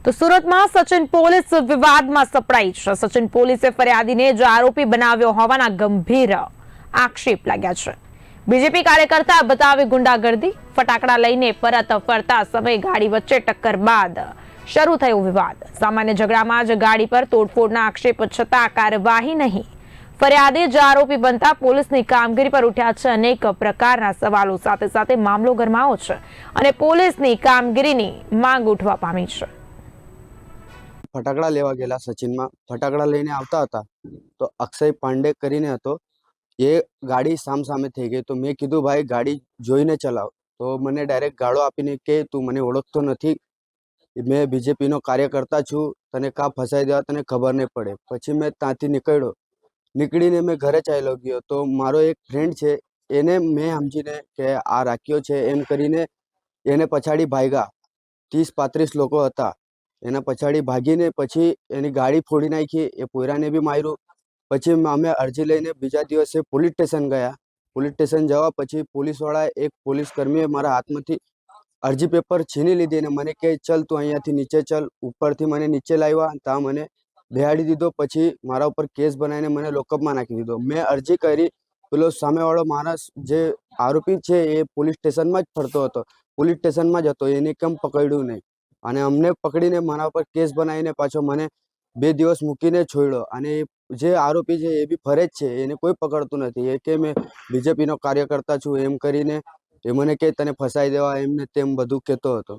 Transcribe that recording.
તો સુરતમાં સચિન પોલીસ વિવાદમાં સપડાઈ છે। સચિન પોલીસે ફરિયાદીને જ આરોપી બનાવ્યો હોવાના ગંભીર આક્ષેપ લાગ્યા છે। બીજેપી કાર્યકર્તા બતાવી ગુંડાગર્દી, ફટાકડા લઈને પરત ફરતા સમયે ગાડી વચ્ચે ટક્કર બાદ શરૂ થયો વિવાદ। સામાન્ય ઝઘડામાં જ ગાડી પર તોડફોડના આક્ષેપ છતાં કાર્યવાહી નહીં। ફરિયાદી જ આરોપી બનતા પોલીસની કામગીરી પર ઉઠ્યા છે અનેક પ્રકારના સવાલો। સાથે સાથે મામલો ગરમાયો છે અને પોલીસની કામગીરીની માંગ ઉઠવા પામી છે। ફટાકડા લેવા ગયેલા સચિનમાં ફટાકડા લઈને આવતા હતા તો અક્ષય પાંડે કરીને હતો, એ ગાડી સામસામે થઈ ગઈ। તો મેં કીધું ભાઈ ગાડી જોઈને ચલાવ, તો મને ડાયરેક્ટ ગાળો આપીને કે તું મને ઓળખતો નથી, મેં બીજેપીનો કાર્યકર્તા છું, તને કાં ફસાઈ દેવા તને ખબર નહીં પડે। પછી મેં ત્યાંથી નીકળીને મેં ઘરે ચાલ્યો ગયો। તો મારો એક ફ્રેન્ડ છે, એને મેં સમજીને કે આ રાખ્યો છે એમ કરીને એને પછાડી ભાગ્યા। 30-35 લોકો હતા, એના પછાડી ભાગીને પછી એની ગાડી ફોડી નાખી, એ પોયરાને બી માર્યું। પછી અમે અરજી લઈને બીજા દિવસે પોલીસ સ્ટેશન ગયા। પોલીસ સ્ટેશન જવા પછી પોલીસવાળાએ એક પોલીસ કર્મીએ મારા હાથમાંથી અરજી પેપર છીની લીધી અને મને કહે ચલ તું અહીંયાથી નીચે ચલ। ઉપરથી મને નીચે લાવ્યા, ત્યાં મને બેહાડી દીધો। પછી મારા ઉપર કેસ બનાવીને મને લોકઅપમાં નાખી દીધો। મેં અરજી કરી, પેલો સામેવાળો માણસ જે આરોપી છે એ પોલીસ સ્ટેશનમાં જ ફરતો હતો, પોલીસ સ્ટેશનમાં જ હતો, એને કેમ પકડ્યું નહીં અને અમને પકડીને મારા ઉપર કેસ બનાવીને પાછો મને 2 દિવસ મૂકીને છોડ્યો। અને જે આરોપી છે એ બી ફરે જ છે, એને કોઈ પકડતું નથી। એ કે મેં બીજેપીનો કાર્યકર્તા છું એમ કરીને એ મને કે તને ફસાઈ દેવા એમને તેમ બધું કહેતો હતો।